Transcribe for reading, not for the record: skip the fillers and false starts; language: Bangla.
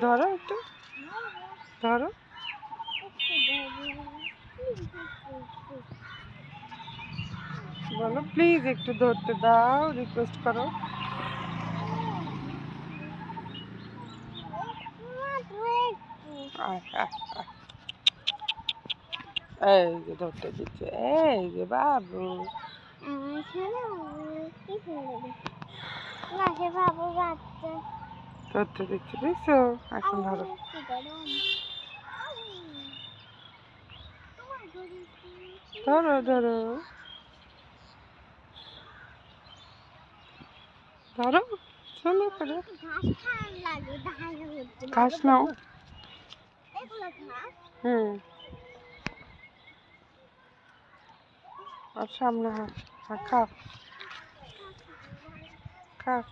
ধরো একটু, ধরো। বলো প্লিজ একটু ধরতে দাও, রিকোয়েস্ট করো। আয়, আয়, আয়। এই যে ধরতে দিচ্ছে, এই যে বাবু। ধরতে দিচ্ছে, দেখছো? এখন ধরো। ধরো ধরো ধরো, চলো করে। ঘাস নাও। হুম, আর সামনে হাত, খাও খাও।